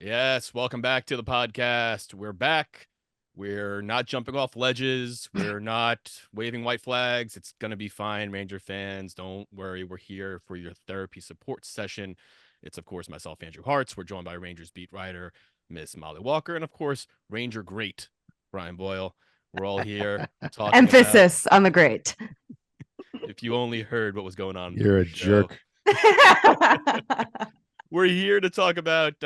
Yes, welcome back to the podcast. We're back. We're not jumping off ledges. We're not waving white flags. It's going to be fine, Ranger fans. Don't worry. We're here for your therapy support session. It's, of course, myself, Andrew Harts. We're joined by Rangers beat writer, Miss Mollie Walker, and, of course, Ranger great, Brian Boyle. We're all here talking about Emphasis on the great. if you only heard what was going on You're a pre-show. jerk. We're here to talk about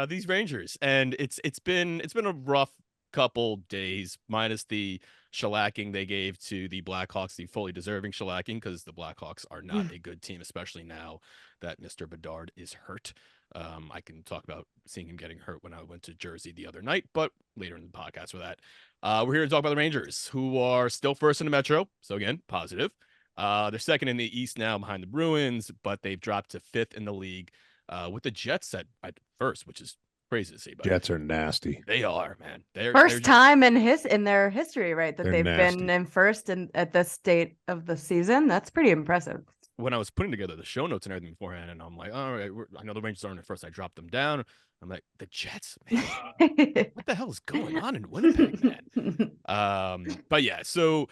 these Rangers, and it's been a rough couple days, minus the shellacking they gave to the Blackhawks, the fully deserving shellacking, because the Blackhawks are not a good team, especially now that Mr. Bedard is hurt. I can talk about seeing him getting hurt when I went to Jersey the other night, but later in the podcast for that. We're here to talk about the Rangers, who are still first in the Metro. So again, positive. They're second in the East now behind the Bruins, but they've dropped to fifth in the league. With the Jets at first, which is crazy to see. But Jets are nasty. they are, man. They're First just, time in their history, right? That They're they've nasty. been in first at this state of the season. That's pretty impressive. when I was putting together the show notes and everything beforehand, and I'm like, all right, I know the Rangers aren't at first. I dropped them down. I'm like, the Jets, man. What the hell is going on in Winnipeg, man? But yeah, so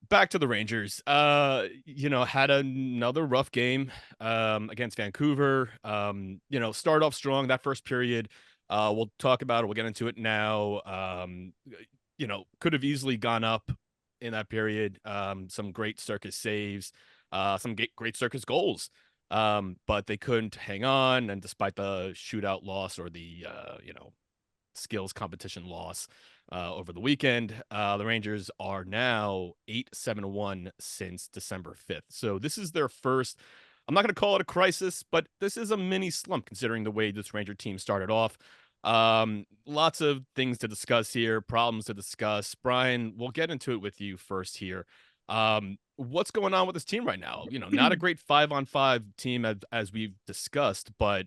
back to the Rangers. Had another rough game against Vancouver. Start off strong that first period. We'll talk about it. We'll get into it now. Could have easily gone up in that period. Some great circus saves, some great circus goals. But they couldn't hang on, and despite the shootout loss or the skills competition loss over the weekend. The Rangers are now 8-7-1 since December 5th. So this is their first, I'm not going to call it a crisis, but this is a mini slump considering the way this Ranger team started off. Lots of things to discuss here, problems to discuss. Brian, we'll get into it with you first here. What's going on with this team right now? Not a great 5-on-5 team as we've discussed, but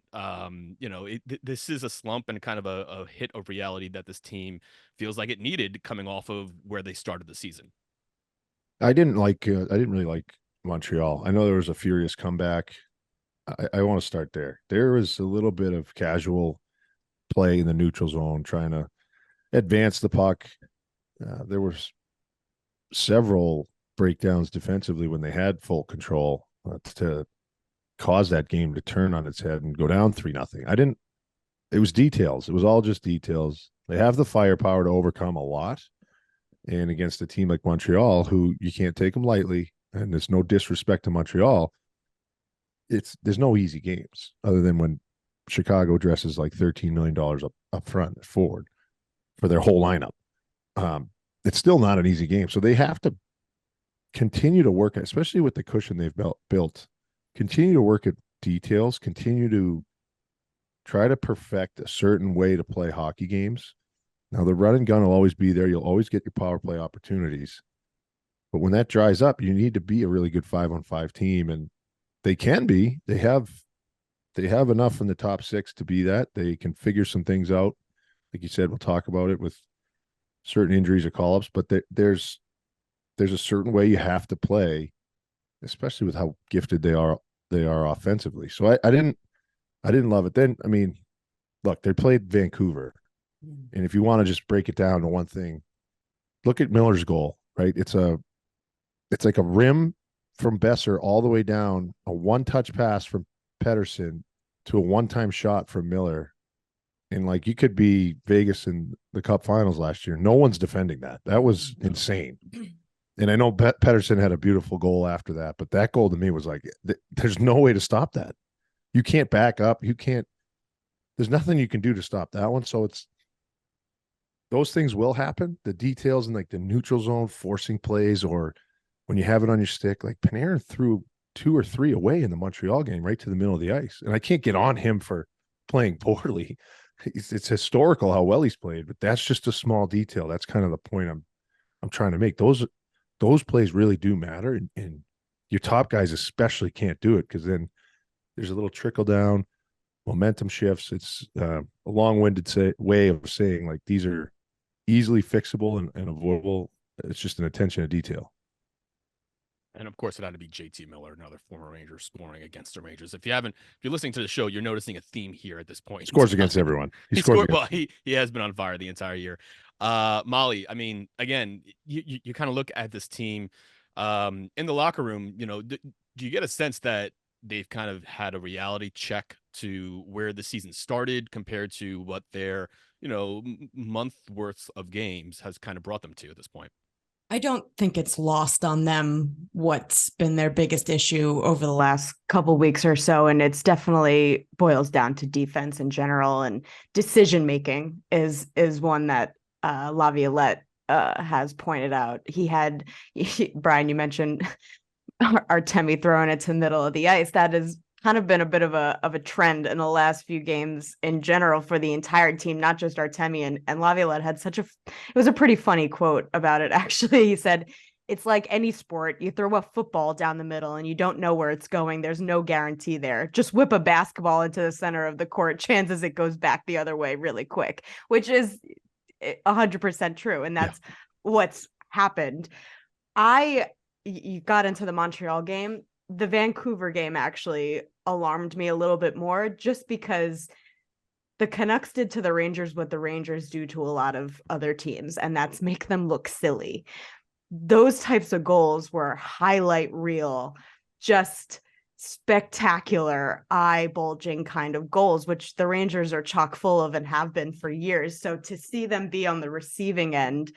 this is a slump and kind of a hit of reality that this team feels like it needed coming off of where they started the season. I didn't really like Montreal. I know there was a furious comeback. I want to start there. There was a little bit of casual play in the neutral zone, trying to advance the puck. There was several breakdowns defensively when they had full control to cause that game to turn on its head and go down 3-0. It was details. It was all just details. They have the firepower to overcome a lot. And against a team like Montreal, who you can't take them lightly, and there's no disrespect to Montreal, there's no easy games other than when Chicago dresses like $13 million up front forward for their whole lineup. It's still not an easy game. So they have to continue to work, especially with the cushion they've built, continue to work at details, continue to try to perfect a certain way to play hockey games. Now, the run and gun will always be there. You'll always get your power play opportunities. But when that dries up, you need to be a really good 5-on-5 team. And they can be. They have enough in the top six to be that. They can figure some things out. Like you said, we'll talk about it with certain injuries or call-ups. But there's a certain way you have to play, especially with how gifted they are offensively. So I didn't love it. Then, I mean, look, they played Vancouver. And if you want to just break it down to one thing, look at Miller's goal, right? It's like a rim from Besser all the way down, a one-touch pass from Pettersson to a one-time shot from Miller. And like, you could be Vegas in the Cup Finals last year. No one's defending that. That was insane. And I know Pettersson had a beautiful goal after that, but that goal to me was like, there's no way to stop that. You can't back up. There's nothing you can do to stop that one. So those things will happen. The details in like the neutral zone, forcing plays, or when you have it on your stick, like Panarin threw 2 or 3 away in the Montreal game right to the middle of the ice. And I can't get on him for playing poorly. It's historical how well he's played, but that's just a small detail. That's kind of the point I'm trying to make. Those plays really do matter. And your top guys especially can't do it, because then there's a little trickle down, momentum shifts. It's a long-winded way of saying like these are easily fixable and avoidable. It's just an attention to detail. And of course, it had to be JT Miller, another former Ranger, scoring against the Rangers. If you're listening to the show, you're noticing a theme here at this point. He scores against everyone. He scored. Well, he has been on fire the entire year. Mollie, I mean, again, you kind of look at this team in the locker room. You know, do you get a sense that they've kind of had a reality check to where the season started compared to what their, month worth of games has kind of brought them to at this point? I don't think it's lost on them what's been their biggest issue over the last couple weeks or so. And it's definitely boils down to defense in general, and decision making is one that Laviolette has pointed out. Brian, you mentioned Artemi throwing it to the middle of the ice. That has kind of been a bit of a trend in the last few games in general for the entire team, not just Artemi. And Laviolette had it was a pretty funny quote about it, actually. He said, it's like any sport. You throw a football down the middle and you don't know where it's going. There's no guarantee there. Just whip a basketball into the center of the court. Chances it goes back the other way really quick, which is 100% true. And that's what's happened. You got into the Montreal game. The Vancouver game actually alarmed me a little bit more, just because the Canucks did to the Rangers what the Rangers do to a lot of other teams, and that's make them look silly. Those types of goals were highlight reel, just spectacular, eye-bulging kind of goals, which the Rangers are chock full of and have been for years. So to see them be on the receiving end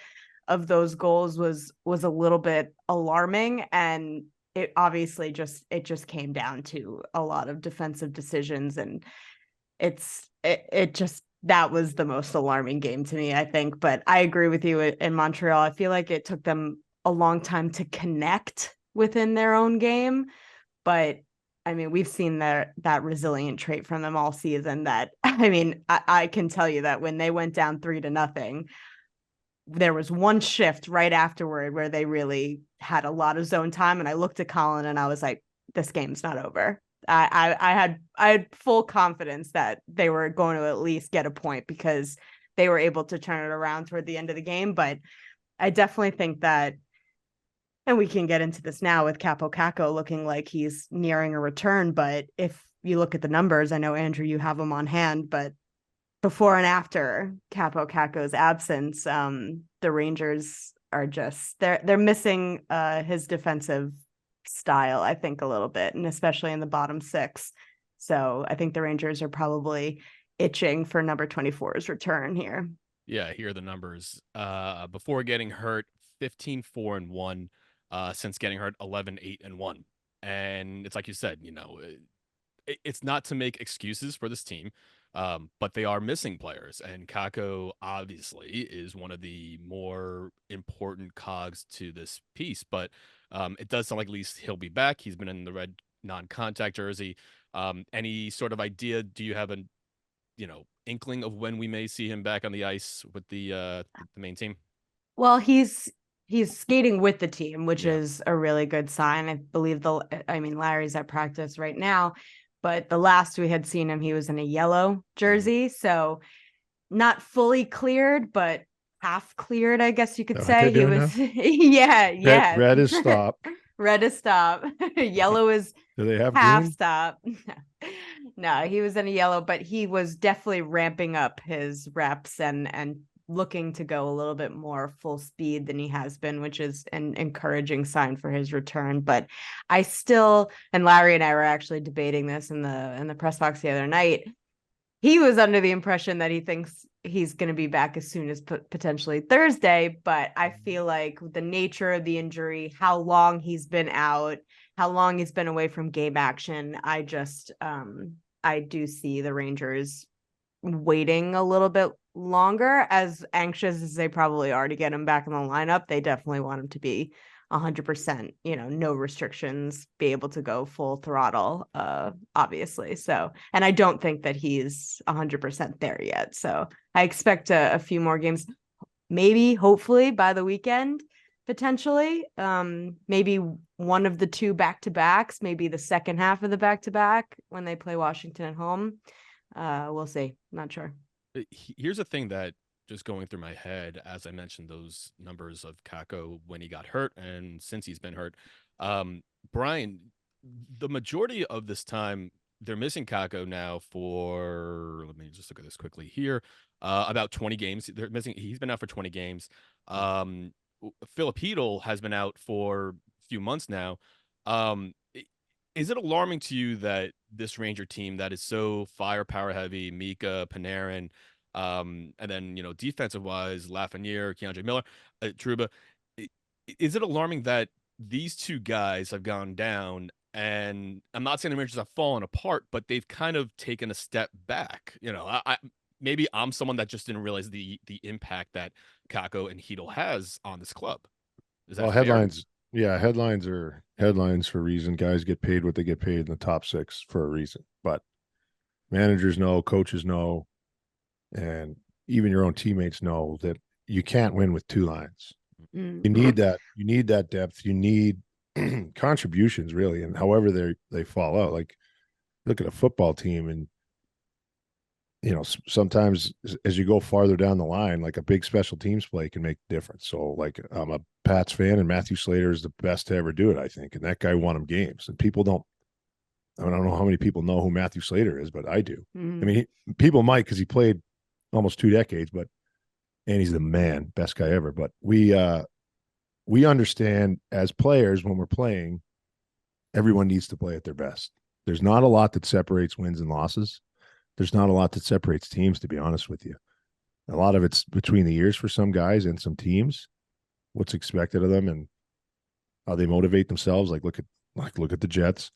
of those goals was a little bit alarming, and it obviously just came down to a lot of defensive decisions, and that was the most alarming game to me, I think. But I agree with you in Montreal. I feel like it took them a long time to connect within their own game, but I mean, we've seen that resilient trait from them all season. I can tell you that when they went down 3-0, there was one shift right afterward where they really had a lot of zone time. And I looked at Colin and I was like, this game's not over. I had full confidence that they were going to at least get a point, because they were able to turn it around toward the end of the game. But I definitely think that, and we can get into this now with Kaapo Kakko looking like he's nearing a return. But if you look at the numbers, I know, Andrew, you have them on hand, but before and after Kaapo Kakko's absence, the Rangers are just they're missing his defensive style, I think, a little bit, and especially in the bottom six. So I think the Rangers are probably itching for number 24's return here. Yeah, here are the numbers. Before getting hurt, 15-4-1. Since getting hurt, 11-8-1. And it's like you said, it's not to make excuses for this team. But they are missing players, and Kakko obviously is one of the more important cogs to this piece. But it does sound like at least he'll be back. He's been in the red non-contact jersey. Any sort of idea? Do you have an inkling of when we may see him back on the ice with the main team? Well, he's skating with the team, which is a really good sign. I believe Larry's at practice right now. But the last we had seen him, he was in a yellow jersey. So not fully cleared, but half cleared, I guess you could say. He was, yeah. Red is stop. Red is stop. Yellow is Do they have half green? stop. No, he was in a yellow, but he was definitely ramping up his reps and looking to go a little bit more full speed than he has been, which is an encouraging sign for his return. But and Larry and I were actually debating this in the press box the other night. He was under the impression that he thinks he's going to be back as soon as potentially Thursday. But I feel like the nature of the injury, how long he's been out, how long he's been away from game action, I do see the Rangers waiting a little bit longer. As anxious as they probably are to get him back in the lineup, they definitely want him to be 100%, no restrictions, be able to go full throttle, obviously. So, and I don't think that he's 100% there yet. So I expect a few more games, maybe, hopefully by the weekend, potentially. Maybe one of the two back-to-backs, maybe the second half of the back-to-back when they play Washington at home. We'll see. Not sure. Here's a thing that just going through my head as I mentioned those numbers of Kakko when he got hurt and since he's been hurt. Brian, the majority of this time they're missing Kakko now for, let me just look at this quickly here. About 20 games. They're missing, he's been out for 20 games. Philip Hedl has been out for a few months now. Is it alarming to you that this Ranger team that is so firepower heavy, Mika, Panarin, and then, defensive wise, Lafreniere, Keandre Miller, Trouba, is it alarming that these two guys have gone down? And I'm not saying the Rangers have fallen apart, but they've kind of taken a step back. Maybe I'm someone that just didn't realize the impact that Kakko and Hedl has on this club. Is that Well, fair? headlines, yeah, headlines are headlines for a reason. Guys get paid what they get paid in the top six for a reason. But managers know, coaches know, and even your own teammates know that you can't win with two lines. You need that. You need that depth. You need contributions, really, and however they fall out. Like, look at a football team, and sometimes as you go farther down the line, like a big special teams play can make a difference. So, like, I'm a Pats fan, and Matthew Slater is the best to ever do it, I think, and that guy won them games. And people don't. I don't know how many people know who Matthew Slater is, but I do. I mean, people might because he played almost 2 decades, and he's the man, best guy ever. But we understand as players when we're playing, everyone needs to play at their best. There's not a lot that separates wins and losses. There's not a lot that separates teams, to be honest with you. A lot of it's between the ears for some guys and some teams, what's expected of them and how they motivate themselves. Look at the Jets.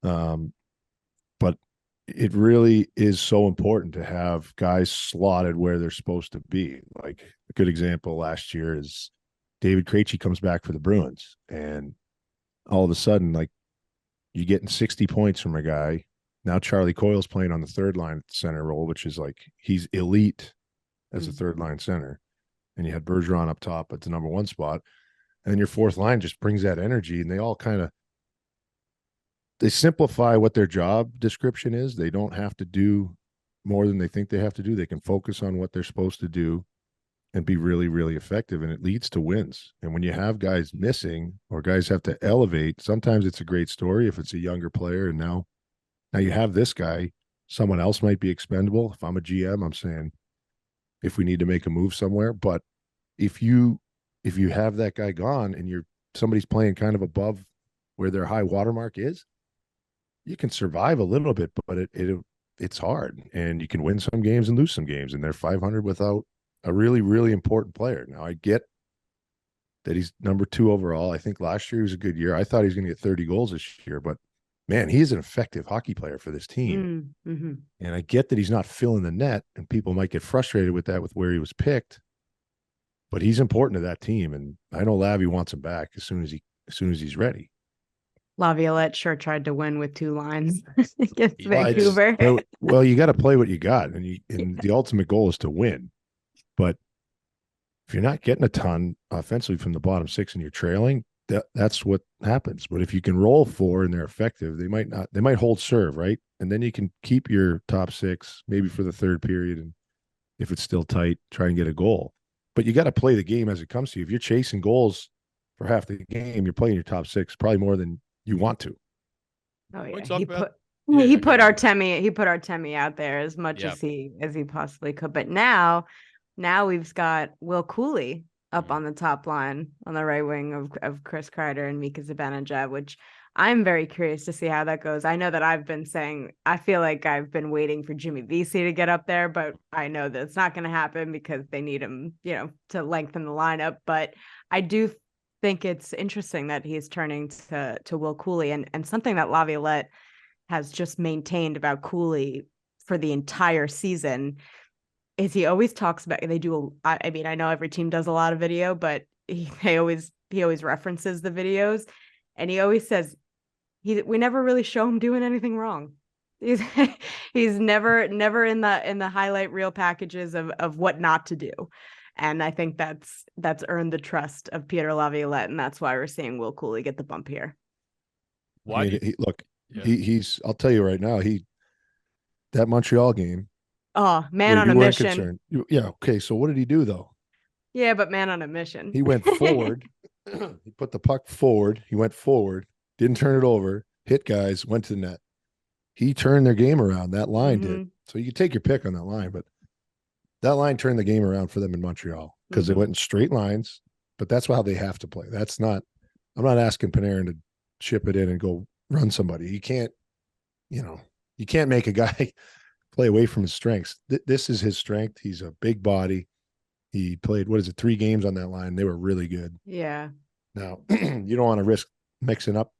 But it really is so important to have guys slotted where they're supposed to be. Like, a good example last year is David Krejci comes back for the Bruins, and all of a sudden, like, you're getting 60 points from a guy. Now Charlie Coyle's playing on the third line center role, which is like, he's elite as a third line center. And you had Bergeron up top at the number 1 spot. And then your fourth line just brings that energy, and they all they simplify what their job description is. They don't have to do more than they think they have to do. They can focus on what they're supposed to do and be really, really effective. And it leads to wins. And when you have guys missing or guys have to elevate, sometimes it's a great story if it's a younger player. And now you have this guy, someone else might be expendable. If I'm a GM, I'm saying, if we need to make a move somewhere. But if you have that guy gone and somebody's playing kind of above where their high watermark is, you can survive a little bit, but it's hard, and you can win some games and lose some games. And they're 500 without a really, really important player. Now, I get that he's number 2 overall. I think last year was a good year. I thought he was going to get 30 goals this year, but man, he is an effective hockey player for this team. And I get that he's not filling the net, and people might get frustrated with that, with where he was picked, but he's important to that team. And I know Lavi wants him back as soon as he's ready. Laviolette sure tried to win with 2 lines against Vancouver. Well, you got to play what you got, and the ultimate goal is to win. But if you're not getting a ton offensively from the bottom 6 and you're trailing, that's what happens. But if you can roll 4 and they're effective, they might hold serve, right? And then you can keep your top 6 maybe for the third period, and if it's still tight, try and get a goal. But you got to play the game as it comes to you. If you're chasing goals for half the game, you're playing your top 6 probably more than you want to. Oh yeah, he put Artemi out there as much as he possibly could. But now we've got Will Cooley up on the top line on the right wing of Chris Kreider and Mika Zibanejad, which I'm very curious to see how that goes. I know that I've been saying, I feel like I've been waiting for Jimmy Vesey to get up there, but I know that it's not going to happen because they need him, to lengthen the lineup. But I do think it's interesting that he's turning to Will Cooley, and something that Laviolette has just maintained about Cooley for the entire season is he always talks about, I mean, I know every team does a lot of video, but he always references the videos, and he always says we never really show him doing anything wrong. He's never in the highlight reel packages of what not to do. And I think that's earned the trust of Peter Laviolette, and that's why we're seeing Will Cooley get the bump here. Why? He's. I'll tell you right now. That Montreal game. Oh, man on a mission. Yeah. Okay. So what did he do though? Yeah, but man on a mission. He went forward He put the puck forward. He went forward, didn't turn it over, hit guys, went to the net. He turned their game around. That line did. So you can take your pick on that line, but that line turned the game around for them in Montreal because they went in straight lines. But that's how they have to play. That's not. I'm not asking Panarin to chip it in and go run somebody. You can't. You can't make a guy play away from his strengths. This is his strength. He's a big body. He played, 3 games on that line. They were really good. Yeah. Now, you don't want to risk mixing up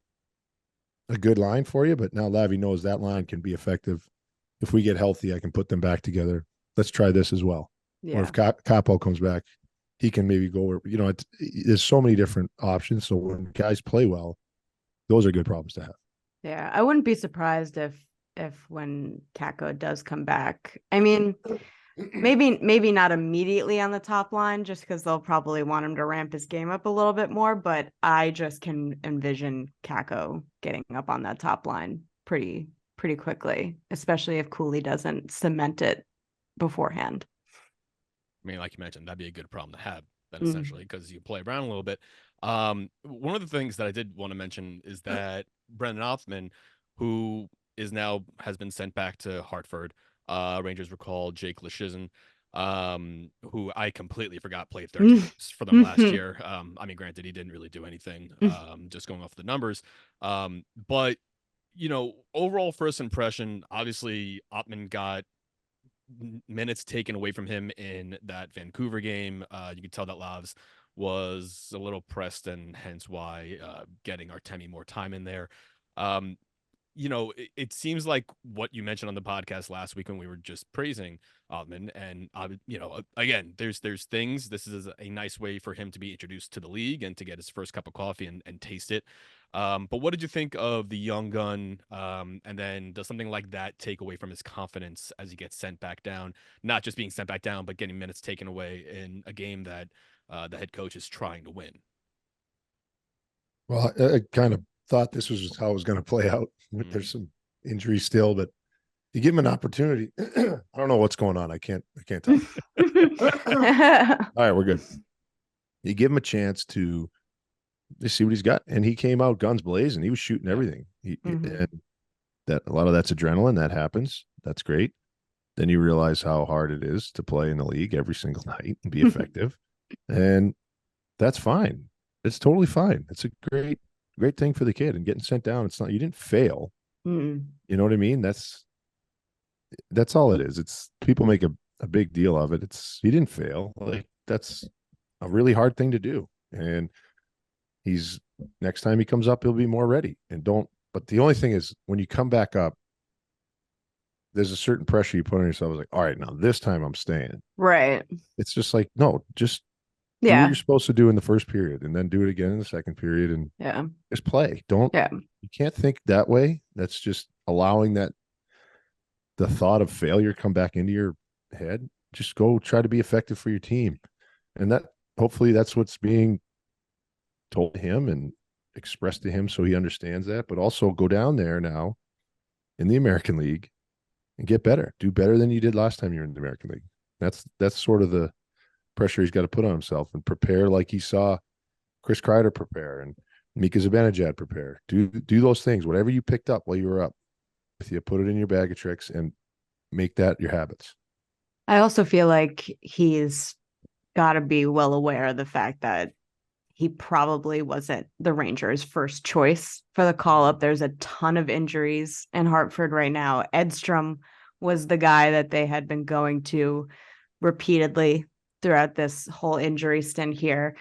a good line for you, but now Lavi knows that line can be effective. If we get healthy, I can put them back together. Let's try this as well. Yeah. Or if Kaapo comes back, he can maybe go, there's so many different options. So when guys play well, those are good problems to have. Yeah. I wouldn't be surprised if when Kakko does come back, I mean, maybe not immediately on the top line, just because they'll probably want him to ramp his game up a little bit more. But I just can envision Kakko getting up on that top line pretty quickly, especially if Cooley doesn't cement it beforehand. I mean, like you mentioned, that'd be a good problem to have then, essentially, because you play around a little bit. One of the things that I did want to mention is that Brennan Othmann, who has been sent back to Hartford. Rangers recall Jake Leschyshyn, who I completely forgot played 13 games for them last year. I mean, granted, he didn't really do anything, just going off the numbers. But, overall first impression, obviously, Othmann got minutes taken away from him in that Vancouver game. You could tell that Lavs was a little pressed, and hence why getting Artemi more time in there. It seems like what you mentioned on the podcast last week when we were just praising Othmann, and again, there's things. This is a nice way for him to be introduced to the league and to get his first cup of coffee and taste it. But what did you think of the young gun? And then does something like that take away from his confidence as he gets sent back down? Not just being sent back down, but getting minutes taken away in a game that the head coach is trying to win. Well, I kind of thought this was how it was going to play out. There's some injuries still, but you give him an opportunity. I don't know what's going on. I can't talk. All right, we're good. You give him a chance to see what he's got, and he came out guns blazing. He was shooting everything. And that a lot of that's adrenaline. That happens. That's great. Then you realize how hard it is to play in the league every single night and be effective, and that's fine. It's totally fine. It's a great thing for the kid, and getting sent down. It's not, you didn't fail. You know what I mean? That's all it is. It's, people make a big deal of it. It's, you didn't fail. Like, that's a really hard thing to do. And next time he comes up, he'll be more ready. But the only thing is, when you come back up, there's a certain pressure you put on yourself. It's like, all right, now this time I'm staying. Right. It's just like, no, just do what you're supposed to do in the first period, and then do it again in the second period, and just play. You can't think that way. That's just allowing the thought of failure come back into your head. Just go try to be effective for your team. And that, hopefully that's what's being told to him and expressed to him, so he understands that. But also go down there now in the American League and get better. Do better than you did last time you were in the American League. That's sort of the pressure he's got to put on himself, and prepare like he saw Chris Kreider prepare and Mika Zibanejad prepare. Do those things. Whatever you picked up while you were up with you, put it in your bag of tricks and make that your habits. I also feel like he's got to be well aware of the fact that he probably wasn't the Rangers' first choice for the call-up. There's a ton of injuries in Hartford right now. Edstrom was the guy that they had been going to repeatedly throughout this whole injury stint here.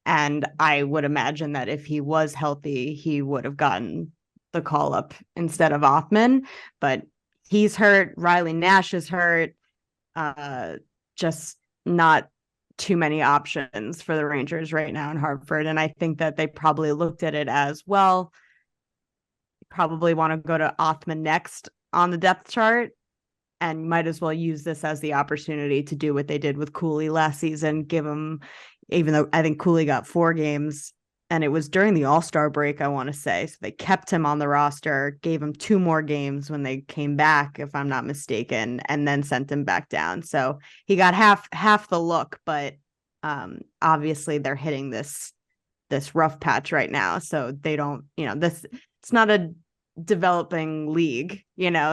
And I would imagine that if he was healthy, he would have gotten the call up instead of Othmann, but he's hurt. Riley Nash is hurt. Just not too many options for the Rangers right now in Hartford. And I think that they probably looked at it as, well, probably want to go to Othmann next on the depth chart, and might as well use this as the opportunity to do what they did with Cooley last season. Give him, even though I think Cooley got 4 games, and it was during the All-Star break, I want to say. So they kept him on the roster, gave him 2 more games when they came back, if I'm not mistaken, and then sent him back down. So he got half the look, but obviously they're hitting this this rough patch right now. So they don't, it's not a developing league,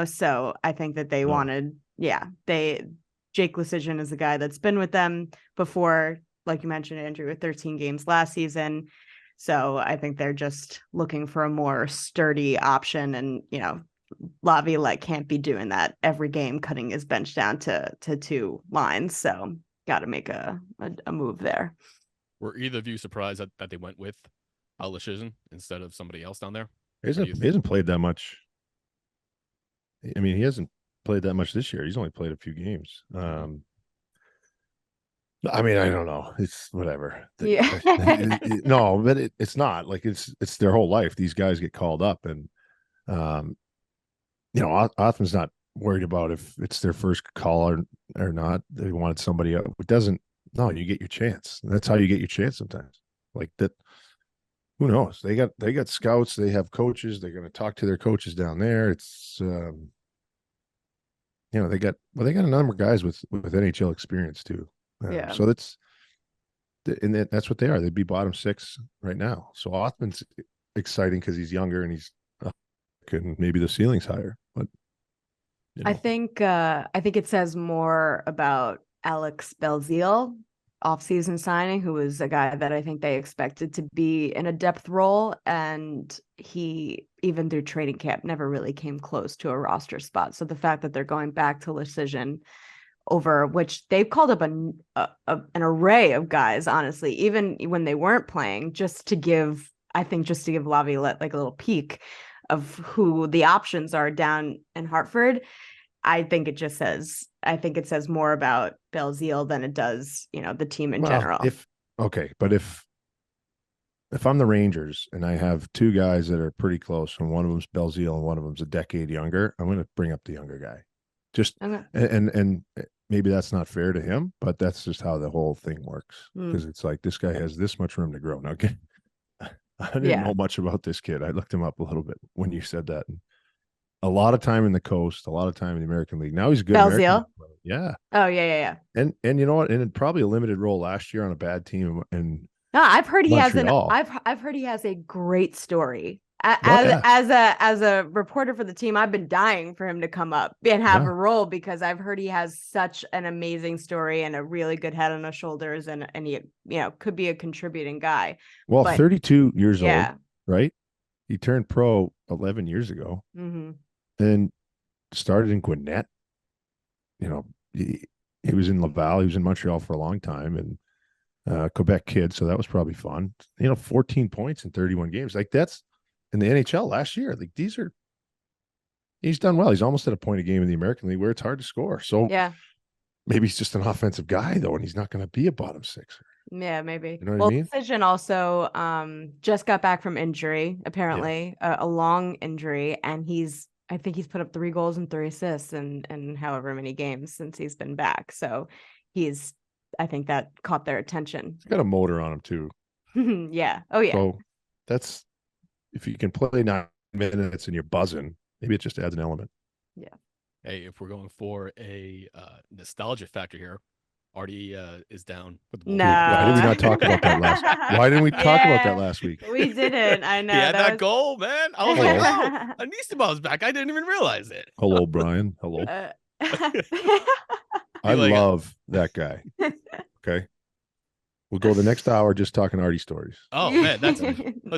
so I think that they wanted, Jake Lecision is a guy that's been with them before, like you mentioned, Andrew, with 13 games last season. So I think they're just looking for a more sturdy option. And, Laviolette can't be doing that every game, cutting his bench down to 2 lines. So got to make a move there. Were either of you surprised that they went with Lecision instead of somebody else down there? He hasn't played that much. I mean, he hasn't played that much this year. He's only played a few games. I mean, I don't know. It's whatever. Yeah. No, but it's not like it's their whole life. These guys get called up, and Othmann's not worried about if it's their first call or not. They wanted somebody up. It doesn't. No, you get your chance. That's how you get your chance sometimes. Like that. Who knows? They got scouts. They have coaches. They're going to talk to their coaches down there. It's they got a number of guys with NHL experience too. So that's what they are. They'd be bottom 6 right now. So Othmann's exciting because he's younger and he's and maybe the ceiling's higher. But I think it says more about Alex Belzile, offseason signing, who was a guy that I think they expected to be in a depth role, and he, even through training camp, never really came close to a roster spot. So the fact that they're going back to Lecision, over which they've called up an array of guys, honestly, even when they weren't playing, just to give Laviolette like a little peek of who the options are down in Hartford. I think it says more about Belzile than it does, the team in general. If I'm the Rangers and I have 2 guys that are pretty close, and one of them's Belzile and one of them's a decade younger, I'm going to bring up the younger guy. Just okay. And maybe that's not fair to him, but that's just how the whole thing works. Because it's like, this guy has this much room to grow. Now, I didn't know much about this kid. I looked him up a little bit when you said that. A lot of time in the coast, a lot of time in the American League. Now he's good. Belzile? Yeah. Oh, yeah. And you know what? And probably a limited role last year on a bad team. And no, I've heard he Montreal. I've heard he has a great story. As a reporter for the team, I've been dying for him to come up and have a role, because I've heard he has such an amazing story and a really good head on his shoulders, and he could be a contributing guy. Well, 32 years old, right? He turned pro 11 years ago, and started in Gwinnett. He was in Laval. He was in Montreal for a long time, and Quebec kid, so that was probably fun. 14 points in 31 games. Like, that's in the NHL last year. Like, he's done well. He's almost at a point a game in the American League where it's hard to score. So maybe he's just an offensive guy though, and he's not going to be a bottom 6. Yeah, maybe. You know what I mean? Lecision also just got back from injury, apparently, a long injury, and I think he's put up 3 goals and 3 assists in however many games since he's been back. So I think that caught their attention. He's got a motor on him too. Yeah. Oh yeah. So that's, if you can play 9 minutes and you're buzzing, maybe it just adds an element. Yeah. Hey, if we're going for a nostalgia factor here, Artie is down with the No. Why did we not talk about that last? Why didn't we talk about that last week? We didn't. I know. He had that goal, man. I was like, oh, Anisimav's back. I didn't even realize it. Hello, Brian. Hello. I love that guy. Okay. We'll go the next hour just talking Artie stories. Oh man, let's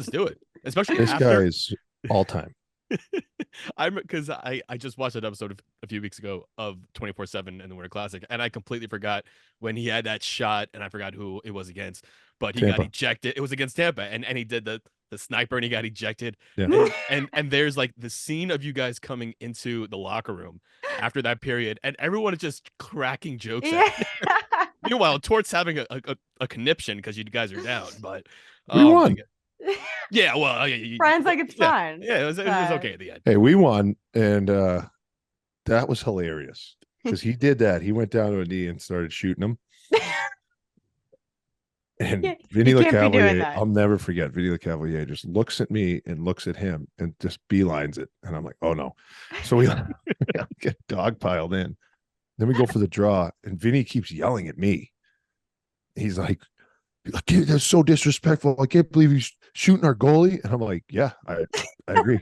do it. Especially this guy is all time. Because I just watched that episode a few weeks ago of 24/7 in the Winter Classic, and I completely forgot when he had that shot, and I forgot who it was against, but he got ejected. It was against Tampa, and he did the sniper, and he got ejected. Yeah. And there's like the scene of you guys coming into the locker room after that period, and everyone is just cracking jokes at him. Meanwhile, Tort's having a conniption because you guys are down, but we won. Yeah, well, Brian's like, it's fine. Yeah, it was okay at the end. Hey, we won, and that was hilarious because he did that. He went down to a knee and started shooting him. And Vinny LeCavalier, I'll never forget. Vinny LeCavalier just looks at me and looks at him and just beelines it, and I'm like, oh no! So we get dog piled in. Then we go for the draw, and Vinny keeps yelling at me. He's like, Like, that's so disrespectful. I can't believe he's shooting our goalie. And I'm like, yeah, I agree.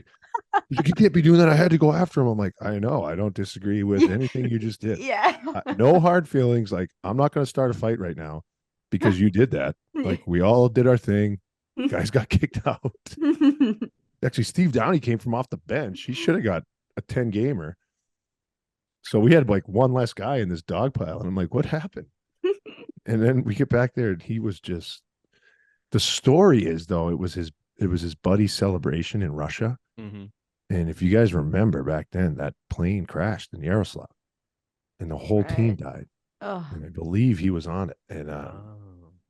He's like, you can't be doing that. I had to go after him. I'm like, I know. I don't disagree with anything you just did. Yeah. No hard feelings. Like, I'm not going to start a fight right now because you did that. Like, we all did our thing. Guys got kicked out. Actually, Steve Downey came from off the bench. He should have got a 10 gamer. So we had like one less guy in this dog pile. And I'm like, what happened? And then we get back there and he was just, the story is though, it was his buddy's celebration in Russia. Mm-hmm. And if you guys remember back then, that plane crashed in Yaroslav and the whole team died. Oh. And I believe he was on it. And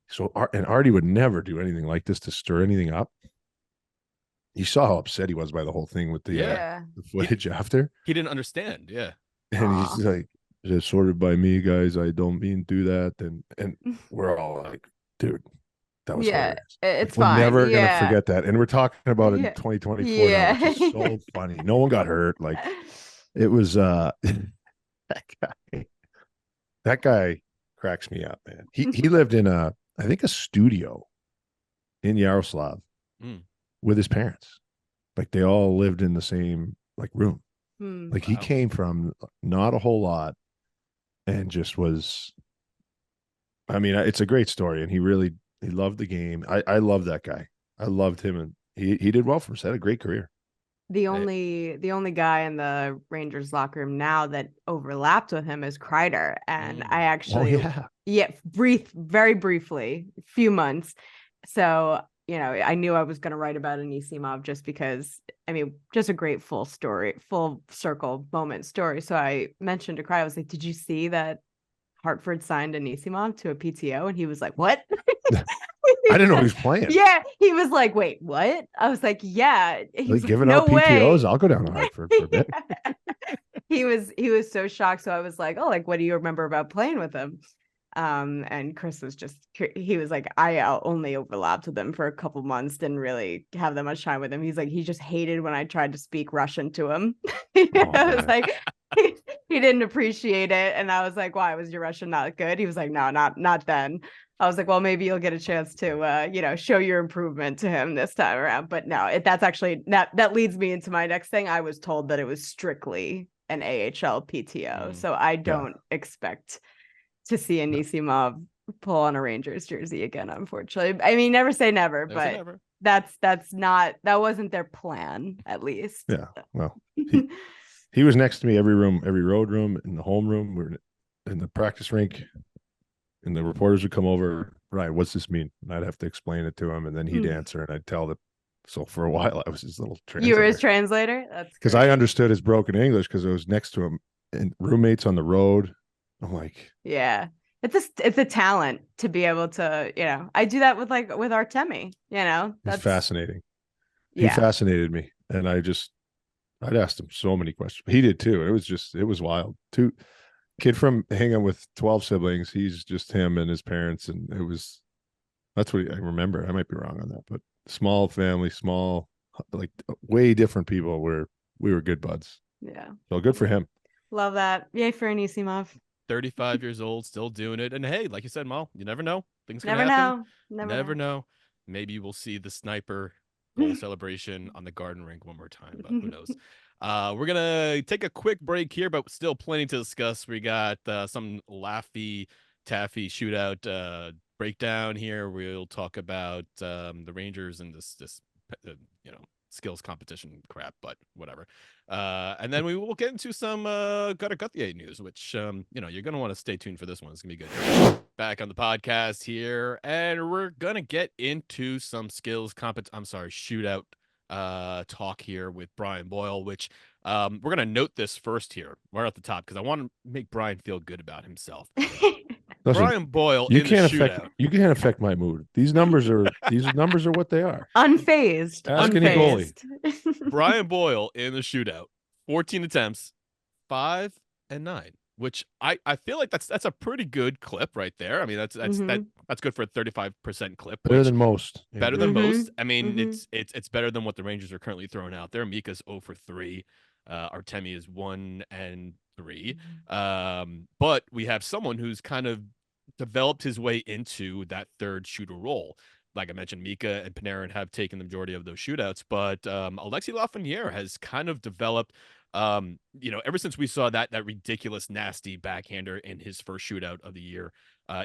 so Artie would never do anything like this to stir anything up. You saw how upset he was by the whole thing with the footage after. He didn't understand. Yeah. And he's like, just sorted by me, guys. I don't mean to do that. And we're all like, dude, that was hilarious. It's we're fine. never gonna forget that. And we're talking about it in 2024 now, which is so funny. No one got hurt. Like it was that guy cracks me up, man. He lived in I think a studio in Yaroslav with his parents. Like they all lived in the same like room. Like he came from not a whole lot and just was, I mean, it's a great story. And he loved the game. I love that guy. I loved him. And he did well for himself. Had a great career. The only guy in the Rangers locker room now that overlapped with him is Kreider. And I actually, very briefly, a few months. So, you know, I knew I was going to write about Anisimov just because, I mean, just a great full circle moment story. So I mentioned to Kreider, I was like, did you see that Hartford signed Anisimov to a PTO? And he was like, what? I didn't know he was playing. Yeah, he was like, wait, what? I was like, yeah. He's like, giving out PTOs. I'll go down to Hartford for a bit. He was so shocked. So I was like, oh, like, what do you remember about playing with him? And Chris was he was like, I only overlapped with him for a couple months, didn't really have that much time with him. He's like, he just hated when I tried to speak Russian to him. I was like, he didn't appreciate it. And I was like, why, was your Russian not good? He was like, no, not then. I was like, well, maybe you'll get a chance to, show your improvement to him this time around. But no, that's actually that leads me into my next thing. I was told that it was strictly an AHL PTO. So I don't expect to see Anisimov pull on a Rangers jersey again, unfortunately. I mean, never say never, but that wasn't their plan, at least. Yeah. Well, he was next to me every road room, in the home room. We were in the practice rink, and the reporters would come over. Ryan, what's this mean? And I'd have to explain it to him, and then he'd answer, and I'd tell the. So for a while, I was his little translator. You were his translator? That's because I understood his broken English because I was next to him and roommates on the road. I'm like, yeah, it's a talent to be able to, I do that with Artemi, that's fascinating. He fascinated me. And I'd asked him so many questions. He did too. It was wild. Kid from hanging with 12 siblings. He's just him and his parents. And that's what I remember. I might be wrong on that, but small family, like way different people we were good buds. Yeah. So good for him. Love that. Yay for Anisimov. 35 years old, still doing it. And hey, like you said, Mal, you never know. Things can happen. Never know. Maybe we'll see the sniper goal celebration on the Garden Rink one more time, but who knows? We're going to take a quick break here, but still plenty to discuss. We got some Laffy Taffy shootout breakdown here. We'll talk about the Rangers and this skills competition crap, but whatever. And then we will get into some Cutter Gauthier news, which you're gonna want to stay tuned for this one. It's gonna be good. Back on the podcast here, and we're gonna get into some shootout talk here with Brian Boyle, which we're gonna note this first here right at the top because I want to make Brian feel good about himself. Listen, Brian Boyle you can't affect my mood. These numbers are what they are. Unfazed. Ask any goalie. Brian Boyle in the shootout, 14 attempts, 5 and 9, which I feel like that's a pretty good clip right there. I mean, that's good for a 35% clip. Better than most. Better than most. I mean, it's better than what the Rangers are currently throwing out there. Mika's 0 for 3. Artemi is 1 and 3. But we have someone who's kind of developed his way into that third shooter role. Like I mentioned, Mika and Panarin have taken the majority of those shootouts, but Alexis Lafreniere has kind of developed, ever since we saw that ridiculous, nasty backhander in his first shootout of the year.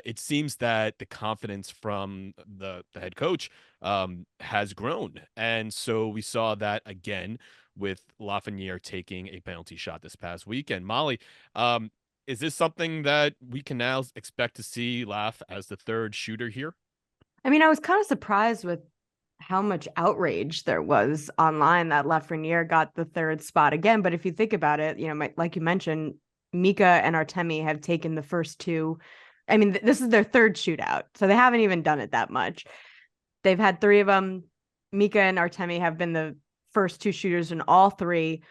It seems that the confidence from the head coach has grown, and so we saw that again with Lafreniere taking a penalty shot this past weekend. Mollie, is this something that we can now expect to see Laf as the third shooter here? I mean, I was kind of surprised with how much outrage there was online that Lafreniere got the third spot again. But if you think about it, like you mentioned, Mika and Artemi have taken the first two. I mean, this is their third shootout, so they haven't even done it that much. They've had three of them. Mika and Artemi have been the first two shooters in all three.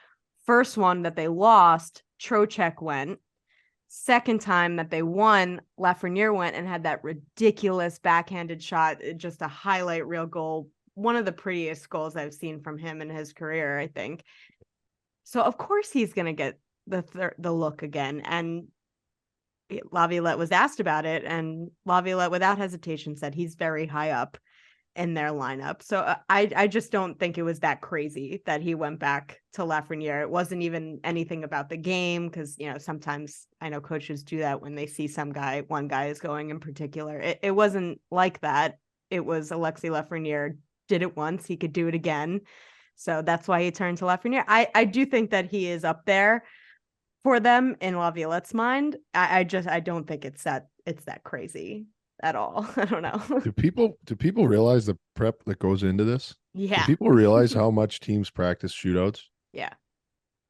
First one that they lost, Trocheck went. Second time that they won, Lafreniere went and had that ridiculous backhanded shot, just a highlight reel goal. One of the prettiest goals I've seen from him in his career, I think. So of course he's going to get the look again. And Laviolette was asked about it, and Laviolette without hesitation said he's very high up in their lineup. So I just don't think it was that crazy that he went back to Lafreniere. It wasn't even anything about the game, because sometimes I know coaches do that when they see one guy is going in particular. It wasn't like that. It was Alexis Lafreniere did it once, he could do it again. So that's why he turned to Lafreniere. I do think that he is up there for them in Laviolette's mind. I don't think it's that crazy at all. I don't know. Do people realize the prep that goes into this? Yeah. Do people realize how much teams practice shootouts? Yeah.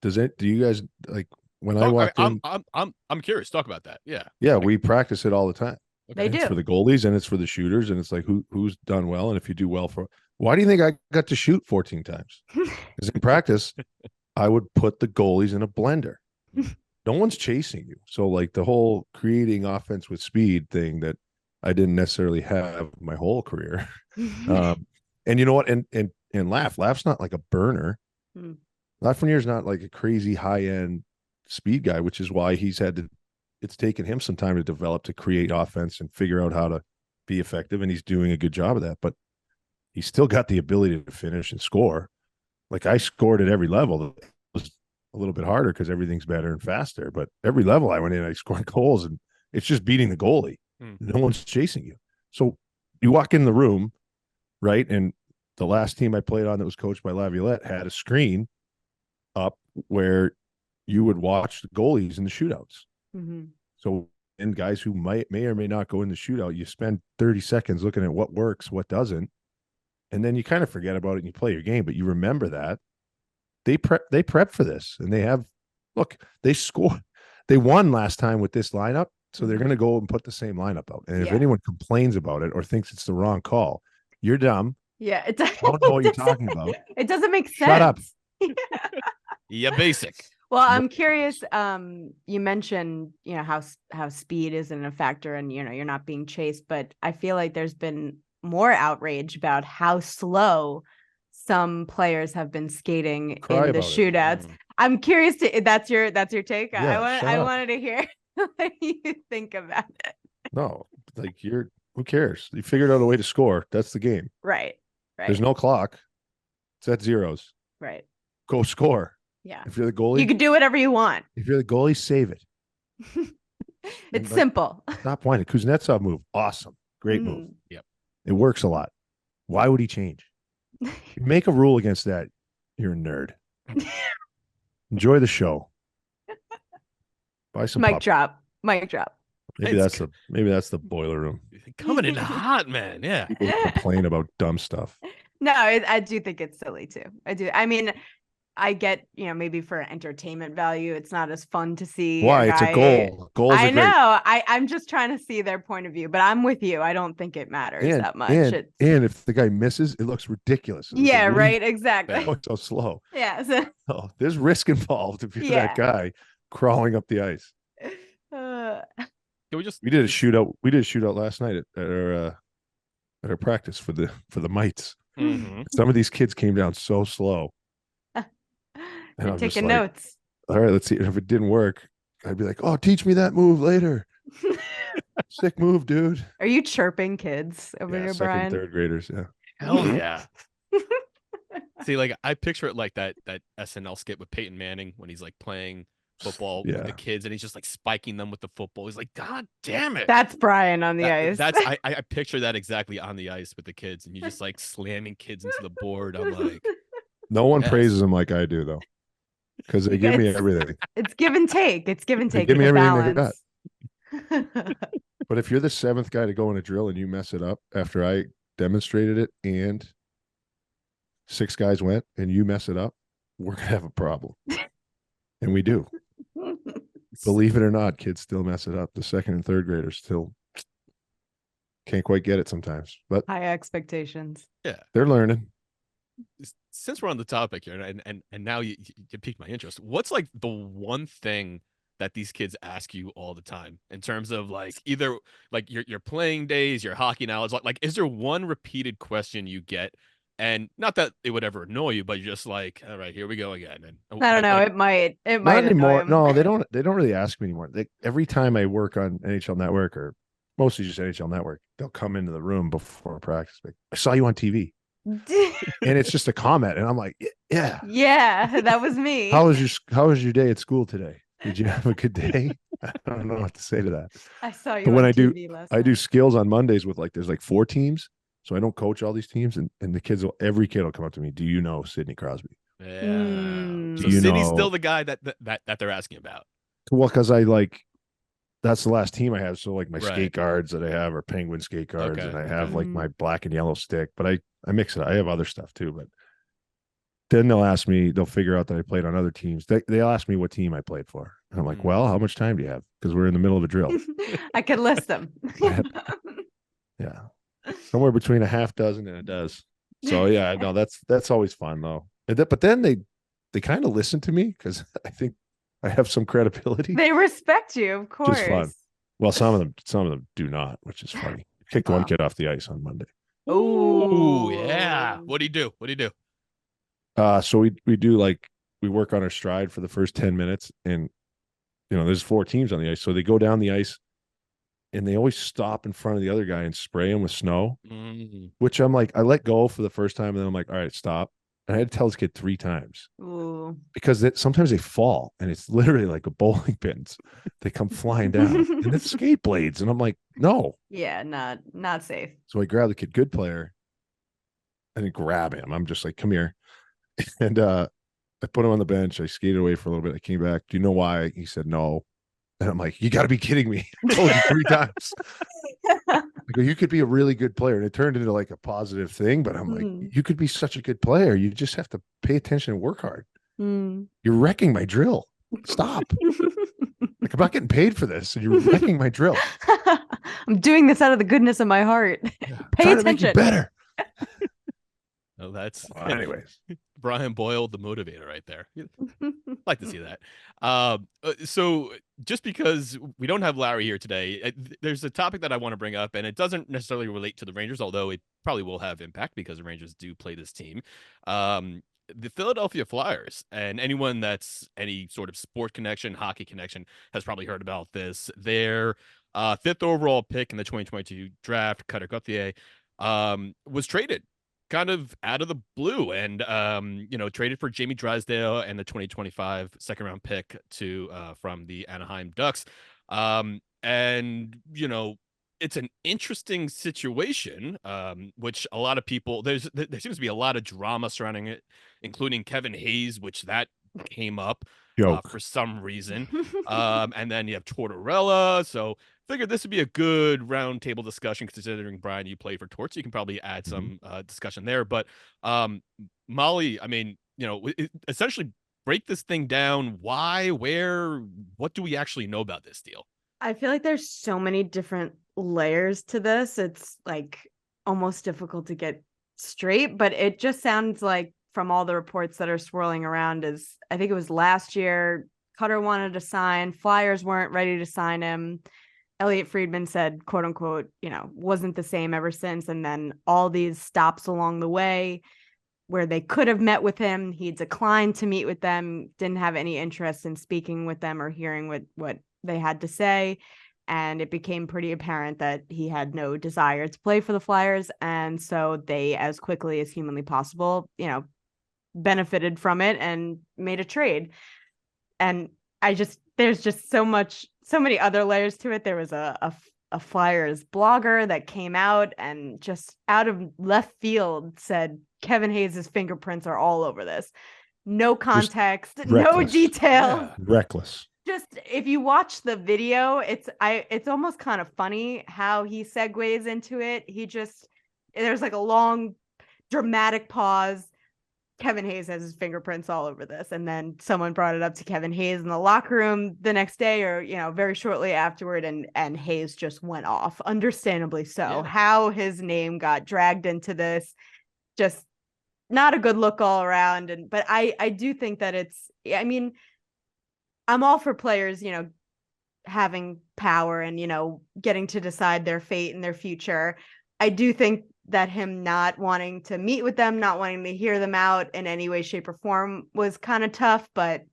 Do you guys, like, when I walked in? I'm curious. Talk about that. Yeah. Yeah, we practice it all the time. They do. It's for the goalies and it's for the shooters, and it's like who's done well, and if you do well why do you think I got to shoot 14 times? Because in practice, I would put the goalies in a blender. No one's chasing you. So like the whole creating offense with speed thing that I didn't necessarily have my whole career. And you know what? And Laf's not like a burner. Lafreniere's not like a crazy high-end speed guy, which is why it's taken him some time to develop, to create offense and figure out how to be effective. And he's doing a good job of that, but he's still got the ability to finish and score. Like, I scored at every level. It was a little bit harder because everything's better and faster, but every level I went in, I scored goals, and it's just beating the goalie. No one's chasing you. So you walk in the room, right? And the last team I played on that was coached by Laviolette had a screen up where you would watch the goalies in the shootouts. So, and guys who may or may not go in the shootout, you spend 30 seconds looking at what works, what doesn't, and then you kind of forget about it and you play your game. But you remember that they prep for this, and they won last time with this lineup. So they're going to go and put the same lineup out. And if anyone complains about it or thinks it's the wrong call, you're dumb. Yeah. I don't know what you're talking about. It doesn't make sense. Shut up. Yeah, basic. Well, I'm curious. You mentioned, how speed isn't a factor, and you're not being chased, but I feel like there's been more outrage about how slow some players have been skating in the shootouts. I'm curious that's your take. Yeah, I wanted to hear what you think about it. No, like, who cares? You figured out a way to score. That's the game. Right. There's no clock. It's at zeros. Right. Go score. Yeah. If you're the goalie, you can do whatever you want. If you're the goalie, save it. It's simple. Stop whining. Kuznetsov move. Awesome. Great move. Yep. It works a lot. Why would he change? You make a rule against that, you're a nerd. Enjoy the show. Buy some Mic drop. Maybe that's the boiler room. Coming in hot, man. Yeah. People complain about dumb stuff. No, I do think it's silly too. I do. I mean, I get, maybe for entertainment value, it's not as fun to see. Why? It's a goal. Goals I are know. I'm just trying to see their point of view, but I'm with you. I don't think it matters that much. And if the guy misses, it looks ridiculous. Yeah, right. Exactly. Going so slow. Yeah. So there's risk involved if you're that guy crawling up the ice. We did a shootout. We did a shootout last night at our practice for the mites. Some of these kids came down so slow. They're taking notes. All right, let's see. If it didn't work, I'd be like, "Oh, teach me that move later." Sick move, dude. Are you chirping kids over Yeah, here, second, Brian? third graders. Yeah. Hell yeah. See, like I picture it like that SNL skit with Peyton Manning when he's like playing football with the Yeah. kids and he's just like spiking them with the football. He's like, God damn it. That's Brian on the ice. I picture that exactly on the ice with the kids, and you just like slamming kids into the board. I'm like, No one yes. praises them like I do, though, because they give me everything. It's give and take. It's give and They take. give me It's a everything they balance. But if you're the seventh guy to go in a drill and you mess it up after I demonstrated it and 6 guys went and you mess it up, we're going to have a problem. And we do. Believe it or not, kids still mess it up. The second and third graders still can't quite get it sometimes, but High expectations. Yeah, they're learning. Since we're on the topic here, and now you piqued my interest. What's like the one thing that these kids ask you all the time in terms of like either like your playing days, your hockey knowledge? Like is there one repeated question you get? And not that it would ever annoy you, but you're just like, all right, here we go again. And I don't know. like, It might Not anymore. annoy 'em. No, they don't really ask me anymore. Every time I work on NHL Network or mostly just NHL Network, they'll come into the room before practice. Like, I saw you on TV. And it's just a comment. And I'm like, yeah. Yeah, that was me. How was your day at school today? Did you have a good day? I don't know what to say to that. I saw you But when on I do, TV last I do night. skills on Mondays with like, there's like 4 teams. So I don't coach all these teams. And the kids every kid will come up to me. Do you know Sidney Crosby? yeah. Mm. So you Sidney's know- still the guy that they're asking about. Well, because I like, that's the last team I have. So like my Right. skate guards that I have are Penguin skate guards, Okay, and I have okay. like my black and yellow stick. But I mix it. I have other stuff too. But then they'll ask me. They'll figure out that I played on other teams. They'll ask me what team I played for. And I'm like, well, how much time do you have? Because we're in the middle of a drill. I could list them. Yeah, somewhere between a half dozen and a dozen. So yeah, no, that's always fun though. But then they kind of listen to me because I think I have some credibility. They respect you, of course. Which is fun. Well, some of them do not, which is funny. Kicked one kid off the ice on Monday. Oh yeah. What do you do? What do you do? So we do like we work on our stride for the first 10 minutes, and there's 4 teams on the ice, so they go down the ice, and they always stop in front of the other guy and spray him with snow. Which I'm like, I let go for the first time, and then I'm like, all right, stop. And I had to tell this kid 3 times. Ooh. Because sometimes they fall, and it's literally like a bowling pins. They come flying down, and it's skate blades, and I'm like, no. Yeah, not safe. So I grab the kid, good player, and then grab him. I'm just like, come here. And I put him on the bench. I skated away for a little bit. I came back. Do you know why? He said no. And I'm like, you got to be kidding me. I told you 3 times. I go, you could be a really good player. And it turned into like a positive thing. But I'm like, you could be such a good player. You just have to pay attention and work hard. You're wrecking my drill. Stop. Like, I'm not getting paid for this. And you're wrecking my drill. I'm doing this out of the goodness of my heart. Yeah, Pay trying to make you attention. better. Oh, that's Anyways. Brian Boyle, the motivator, right there. Like to see that. So just because we don't have Larry here today, there's a topic that I want to bring up, and it doesn't necessarily relate to the Rangers, although it probably will have impact because the Rangers do play this team. The Philadelphia Flyers, and anyone that's any sort of sport connection, hockey connection, has probably heard about this. Their 5th overall pick in the 2022 draft, Cutter Gauthier, was traded kind of out of the blue, and traded for Jamie Drysdale and the 2025 second-round pick from the Anaheim Ducks. And it's an interesting situation, which a lot of people there seems to be a lot of drama surrounding it, including Kevin Hayes, which that came up for some reason. And then you have Tortorella. So figured this would be a good round table discussion, considering, Brian, you play for Tort, so you can probably add some discussion there. But Mollie, I mean, essentially break this thing down. Why, where, what do we actually know about this deal? I feel like there's so many different layers to this. It's like almost difficult to get straight, but it just sounds like from all the reports that are swirling around is, I think it was last year, Cutter wanted to sign, Flyers weren't ready to sign him. Elliot Friedman said, quote unquote, wasn't the same ever since. And then all these stops along the way where they could have met with him, he declined to meet with them, didn't have any interest in speaking with them or hearing what they had to say. and it became pretty apparent that he had no desire to play for the Flyers. And so they, as quickly as humanly possible, benefited from it and made a trade. And there's just so many other layers to it. There was a Flyers blogger that came out and just out of left field said Kevin Hayes' fingerprints are all over this. No context, no detail. Yeah. Reckless. Just if you watch the video, it's almost kind of funny how he segues into it. There's like a long dramatic pause. Kevin Hayes has his fingerprints all over this. And then someone brought it up to Kevin Hayes in the locker room the next day or, very shortly afterward. And Hayes just went off, understandably so. Yeah. How his name got dragged into this, just not a good look all around. But I do think that I'm all for players, having power and, getting to decide their fate and their future. I do think that him not wanting to meet with them, not wanting to hear them out in any way, shape, or form was kind of tough. But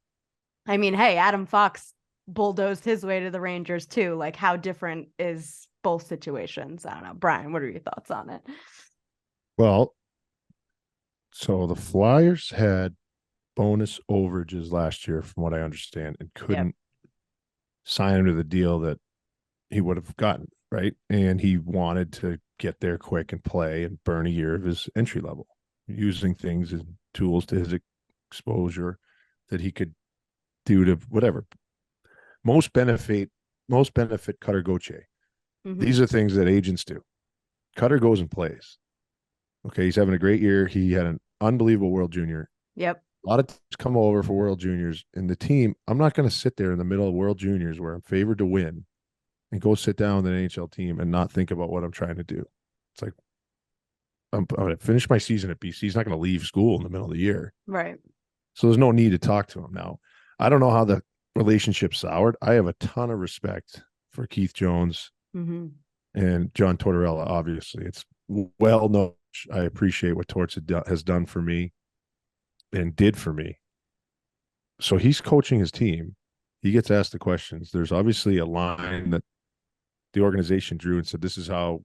hey, Adam Fox bulldozed his way to the Rangers too. Like, how different is both situations? I don't know. Brian, what are your thoughts on it? Well, so the Flyers had bonus overages last year, from what I understand, and couldn't sign him to the deal that he would have gotten, right? And he wanted to get there quick and play and burn a year of his entry level, using things and tools to his exposure that he could do to whatever most benefit Cutter Gauthier. Mm-hmm. These are things that agents do. Cutter goes and plays. Okay, he's having a great year. He had an unbelievable World Junior. Yep. A lot of teams come over for World Juniors, and the team, I'm not going to sit there in the middle of World Juniors where I'm favored to win and go sit down with an NHL team and not think about what I'm trying to do. It's like, I'm going to finish my season at BC. He's not going to leave school in the middle of the year. Right. So there's no need to talk to him now. I don't know how the relationship soured. I have a ton of respect for Keith Jones and John Tortorella, obviously. It's well known. I appreciate what Torts has done for me and did for me. So he's coaching his team. He gets asked the questions. There's obviously a line that the organization drew and said, this is how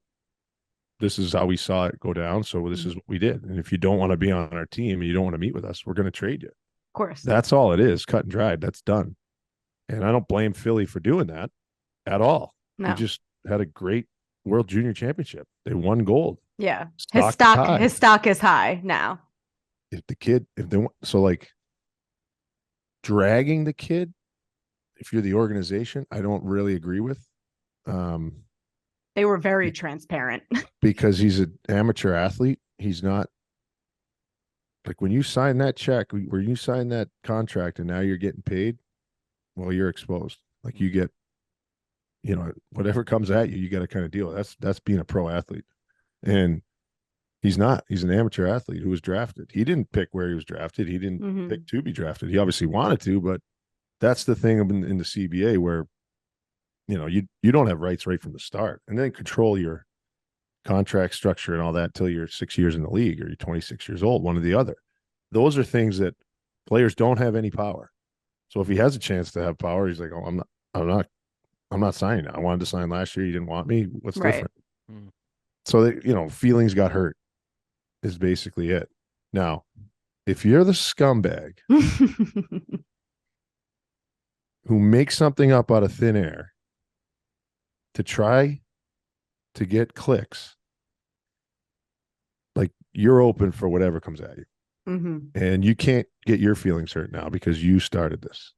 we saw it go down. So this is what we did. And if you don't want to be on our team and you don't want to meet with us, we're going to trade you. Of course. That's all it is. Cut and dried. That's done. And I don't blame Philly for doing that at all. No. He just had a great World Junior Championship. They won gold. Yeah. His stock is high now. Dragging the kid, if you're the organization, I don't really agree with. They were very transparent. Because he's an amateur athlete. He's not, like, when you sign that check, where you sign that contract and now you're getting paid, well, you're exposed. Like, you get, whatever comes at you, you got to kind of deal with. That's being a pro athlete. And he's not. He's an amateur athlete who was drafted. He didn't pick where he was drafted. He didn't pick to be drafted. He obviously wanted to, but that's the thing in the CBA where, you don't have rights right from the start, and then control your contract structure and all that till you're 6 years in the league or you're 26 years old, one or the other. Those are things that players don't have any power. So if he has a chance to have power, he's like, oh, I'm not signing now. I wanted to sign last year. You didn't want me. What's different? So feelings got hurt is basically it. Now, if you're the scumbag who makes something up out of thin air to try to get clicks, like, you're open for whatever comes at you. And you can't get your feelings hurt now because you started this.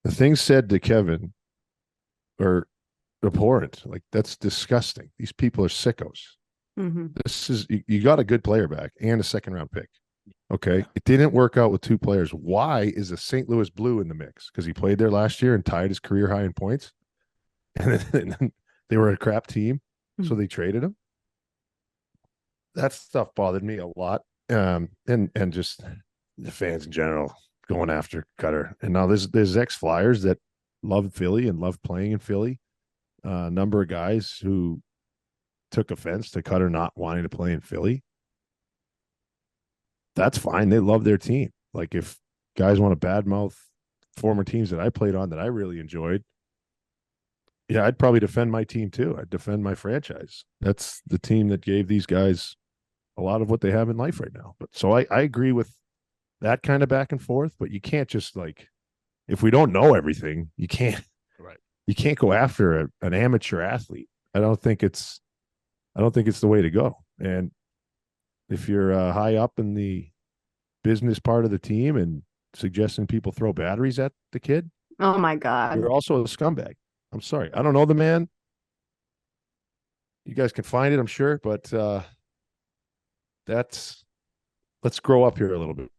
The things said to Kevin are abhorrent. Like, that's disgusting. These people are sickos. This is, you got a good player back and a second-round pick. Okay. It didn't work out with two players. Why is a St. Louis Blue in the mix? Because he played there last year and tied his career high in points. And then they were a crap team. So they traded him. That stuff bothered me a lot. And just the fans in general going after Cutter. And now there's ex-Flyers that love Philly and love playing in Philly. A number of guys who took offense to Cutter not wanting to play in Philly. That's fine. They love their team. Like, if guys want to badmouth former teams that I played on that I really enjoyed, Yeah, I'd probably defend my team too. I'd defend my franchise. That's the team that gave these guys a lot of what they have in life right now. But so I agree with that kind of back and forth, but you can't just like, if we don't know everything, you can't go after an amateur athlete. I don't think it's the way to go. And if you're high up in the business part of the team and suggesting people throw batteries at the kid, Oh my God. you're also a scumbag. I'm sorry. I don't know the man. You guys can find it, I'm sure, but let's grow up here a little bit.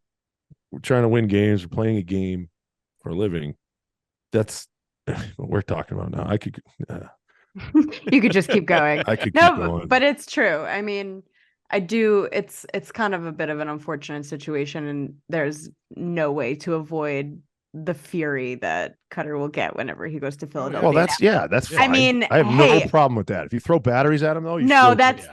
We're trying to win games. We're playing a game for a living. That's what we're talking about now. I could You could just keep going. I could No, keep going. but it's true. I mean, I do. It's kind of a bit of an unfortunate situation, and there's no way to avoid the fury that Cutter will get whenever he goes to Philadelphia. Well, that's fine. I mean, I have hey, no problem with that. If you throw batteries at him, though, you no, still that's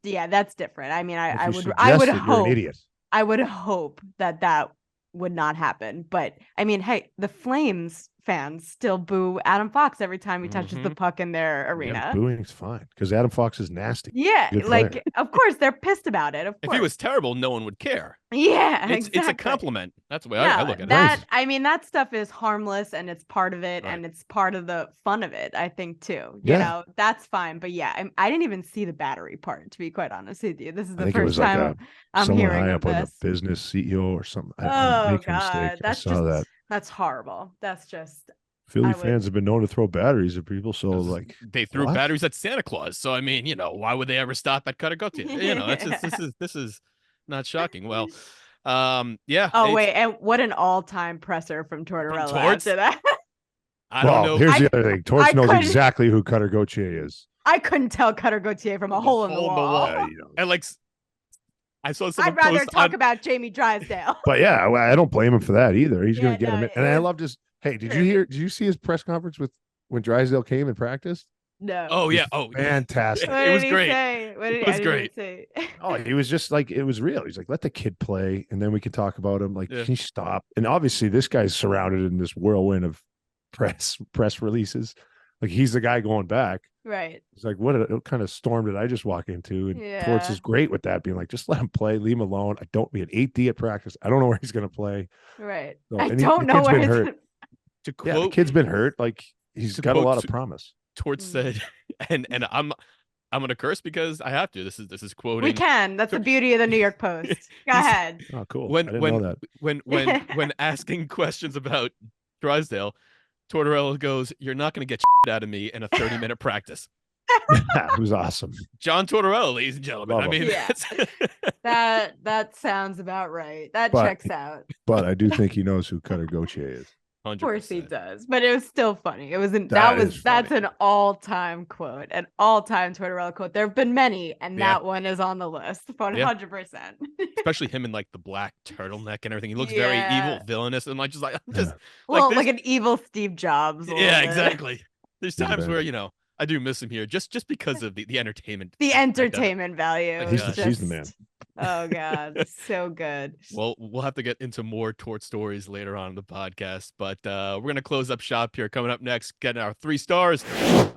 can. that's different. I mean, I If would you I would suggest it, you're an hope idiot. I would hope that would not happen. But I mean, hey, the Flames fans still boo Adam Fox every time he touches the puck in their arena. Yeah, booing's fine because Adam Fox is nasty. Yeah, Good like player. of course they're pissed about it. Of course, If he was terrible, no one would care. yeah, It's a compliment. That's the way I look at that, it. I mean, that stuff is harmless and it's part of it, Right. and it's part of the fun of it, I think, too. Yeah. You know, that's fine. But yeah, I didn't even see the battery part, to be quite honest with you. This is I the think it first was like time I'm someone hearing high of up on the this. business CEO or something. I'm Oh making a God, mistake. that's I saw that. that's horrible. That's just Philly I fans would- have been known to throw batteries at people, so like They threw what? batteries at Santa Claus. So I mean, why would they ever stop at Cutter Gauthier? That's just this is not shocking. Well, yeah. Oh wait, and what an all-time presser from Tortorella Torts? after that. I don't know. Here's the other thing. Torts knows couldn't- exactly who Cutter Gauthier is. I couldn't tell Cutter Gauthier from a hole in the wall. And like, I saw someone I'd rather post talk on- about Jamie Drysdale. But yeah, I don't blame him for that either. He's going to get no, him in. And I loved his. Hey, did you see his press conference with when Drysdale came and practiced? No. Oh yeah. Oh, fantastic. What It was did he great. say? What did It was great. He say? Oh, he was just like, it was real. He's like, let the kid play, and then we can talk about him. Like, Yeah. can you stop? And obviously, this guy's surrounded in this whirlwind of press releases. Like, he's the guy going back. Right. He's like, what kind of storm did I just walk into? And Torts is great with that, being like, just let him play, leave him alone. I don't be an 8D at practice. I don't know where he's going to play. Right. So, I and don't know where he's been hurt. To Yeah, the quote, kid's been hurt. Like, he's got a lot of promise. Torts said, and I'm gonna curse because I have to. This is quoting. We can. That's the beauty of the New York Post. Go ahead. Oh, cool. When I didn't know that. when asking questions about Drysdale, Tortorella goes, "You're not gonna get shit out of me in a 30-minute practice." It was awesome. John Tortorella, ladies and gentlemen. Love I mean, him. that's that sounds about right. That But- checks out. But I do think he knows who Cutter Gauthier is. 100%. Of course he does, but it was still funny. It was Is that's funny. an all-time quote, an all-time Tortorella quote. There have been many, and Yeah. that one is on the list, 100%. Especially him in like the black turtleneck and everything. He looks very Yeah. evil, villainous, and like just like I'm just Well, there's- like an evil Steve Jobs. a little yeah, bit. exactly. There's He's times better. where I do miss him here just because of the entertainment. The aspect of it. entertainment value. Like, is he's the just- man. Oh God, so good. Well, we'll have to get into more Tort stories later on in the podcast, but we're gonna close up shop here. Coming up next, getting our 3 stars.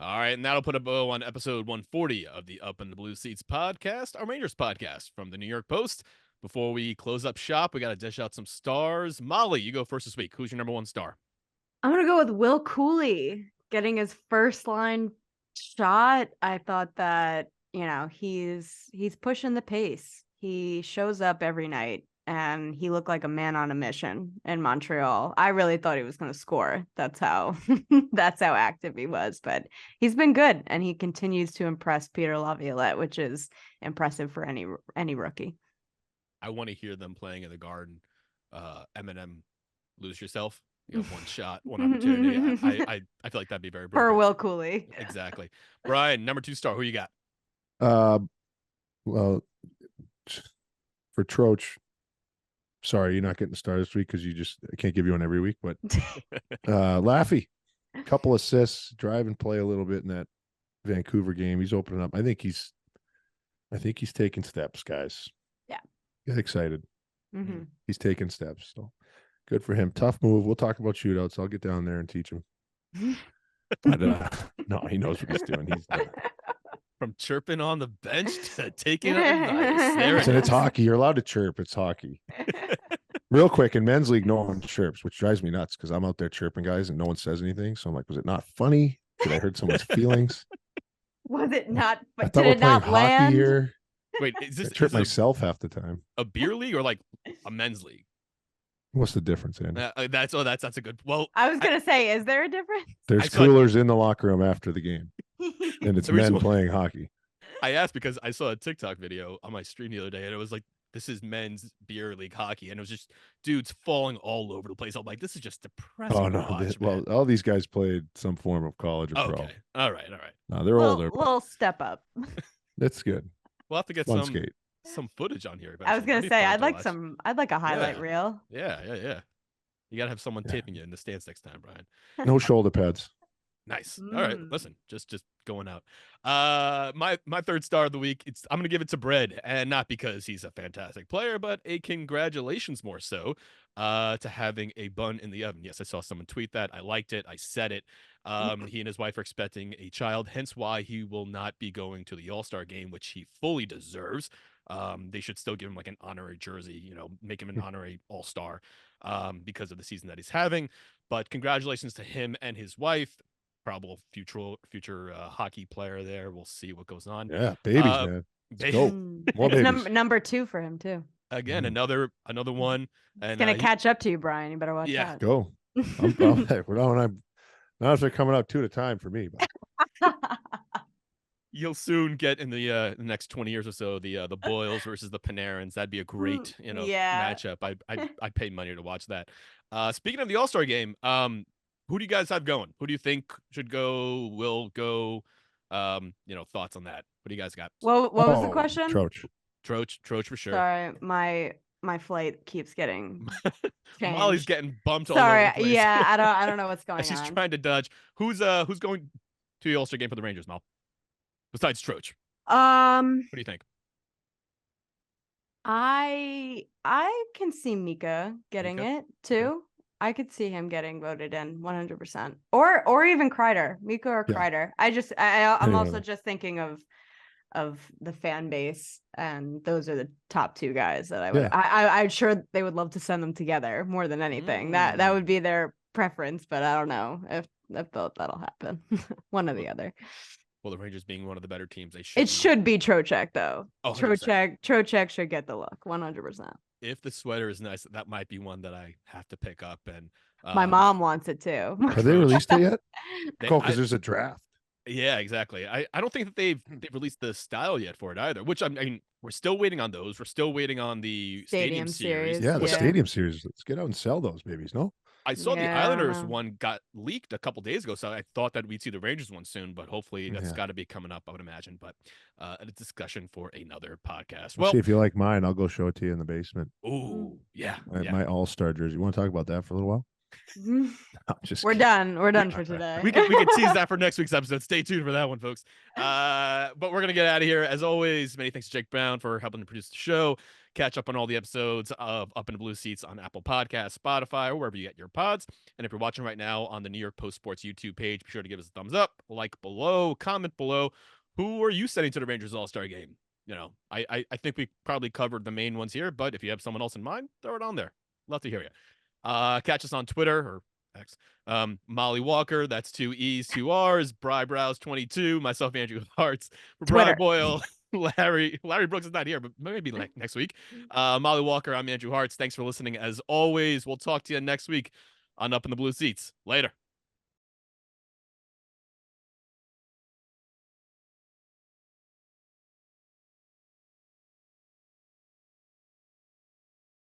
All right, and that'll put a bow on episode 140 of the Up in the Blue Seats podcast, our Rangers podcast from the New York Post. Before we close up shop, we got to dish out some stars. Mollie, you go first this week. Who's your number 1 star? I'm gonna go with Will Cooley getting his first line shot. I thought that he's pushing the pace. He shows up every night, and he looked like a man on a mission in Montreal. I really thought he was going to score. That's how that's how active he was. But he's been good, and he continues to impress Peter Laviolette, which is impressive for any rookie. I want to hear them playing in the Garden. Eminem, Lose Yourself. You have one shot, one opportunity. I feel like that'd be very For brutal. Will Cooley. Exactly. Brian, number 2 star. Who you got? Well, for Troach, sorry, you're not getting started this week because I can't give you one every week. But Laffy, couple assists, drive and play a little bit in that Vancouver game. He's opening up. I think he's taking steps, guys. Yeah. Get excited. Mm-hmm. He's taking steps. So good for him. Tough move. We'll talk about shootouts. I'll get down there and teach him. But no, he knows what he's doing. He's From chirping on the bench to taking advice. There Listen, it it's is. hockey. You're allowed to chirp. It's hockey. Real quick, in men's league, no one chirps, which drives me nuts because I'm out there chirping guys and no one says anything. So I'm like, was it not funny? Did I hurt someone's feelings? Was it not? I But thought did we're it playing not hockey land? here. Wait, is I this trip a myself half the time. beer league or like a men's league? What's the difference, Andy? That's a good. Well, I was gonna say, is there a difference? There's saw it- coolers in the locker room after the game, and it's The reason men why- playing hockey. I asked because I saw a TikTok video on my stream the other day, and it was like, "This is men's beer league hockey," and it was just dudes falling all over the place. I'm like, "This is just depressing." Oh to no! watch, Well, man. all these guys played some form of college or pro. Okay, all right. No, they're older. Little step up. That's good. We'll have to get Fun skate. some footage on here. I was eventually. gonna That'd be say, fun to I'd like a watch. highlight Yeah. reel. Yeah. You gotta have someone Yeah. taping you in the stands next time, Brian. No shoulder pads. Nice. All right. Mm. Listen, just going out. My third star of the week. I'm gonna give it to Bread, and not because he's a fantastic player, but a congratulations more so to having a bun in the oven. Yes, I saw someone tweet that. I liked it. I said it. He and his wife are expecting a child, hence why he will not be going to the All-Star game, which he fully deserves. They should still give him like an honorary jersey, make him an honorary All-Star because of the season that he's having. But congratulations to him and his wife. Probable future hockey player there. We'll see what goes on. Yeah, babies, man. Let's go. More It's babies. number 2 for him too. Again, Mhm. another one. And It's gonna catch up to you, Brian. You better watch Yeah. out. Go. Now if they're coming out 2 at a time for me. But you'll soon get in the next 20 years or so the Boyles versus the Panarins. That'd be a great Yeah. matchup. I pay money to watch that. Speaking of the All-Star game, who do you guys have going? Who do you think should go? Will go? Thoughts on that? What do you guys got? What was the question? Troach. for sure. Sorry, my flight keeps getting changed. Mollie's getting bumped all Sorry, over the place. yeah, I don't know what's going She's on. trying to dodge. Who's going to the All-Star game for the Rangers, Mal? Besides Troach. What do you think? I can see Mika getting Mika? it too. I could see him getting voted in 100%. Or even Kreider, Mika or Yeah. Kreider. I'm Anyone. also just thinking of the fan base, and those are the top 2 guys that I would. Yeah. I'm sure they would love to send them together more than anything. That would be their preference, but I don't know if that'll happen. One or the other. Well, the Rangers being one of the better teams, they should. It should be Trocheck though. Oh, 100%. Trocheck should get the look 100%. If the sweater is nice, that might be one that I have to pick up. And My mom wants it too. Have they released it yet? They- Because there's a draft. Yeah, exactly. I don't think that they've released the style yet for it either. Which I mean, we're still waiting on those. We're still waiting on the stadium series. Yeah, the Yeah. stadium series. Let's get out and sell those babies. No, I saw the Yeah, I don't Islanders know. one got leaked a couple days ago, so I thought that we'd see the Rangers one soon. But hopefully, that's Yeah. got to be coming up, I would imagine. But a discussion for another podcast. Well, see if you like mine. I'll go show it to you in the basement. Ooh, yeah, My All-Star jersey. You want to talk about that for a little while? No, I'm just We're kidding. done. We're done for today. we can tease that for next week's episode. Stay tuned for that one, folks. But we're gonna get out of here. As always, many thanks to Jake Brown for helping to produce the show. Catch up on all the episodes of Up in the Blue Seats on Apple Podcasts, Spotify, or wherever you get your pods. And if you're watching right now on the New York Post Sports YouTube page, be sure to give us a thumbs up, like below, comment below. Who are you sending to the Rangers All-Star game? I think we probably covered the main ones here, but if you have someone else in mind, throw it on there. Love to hear you. Catch us on Twitter or X. Mollie Walker, that's 2 E's, 2 R's, Brybrows 22, myself, Andrew Harts, for Brian Twitter. Boyle, Larry Brooks is not here, but maybe next week. Mollie Walker, I'm Andrew Harts. Thanks for listening. As always, we'll talk to you next week on Up in the Blue Seats. Later.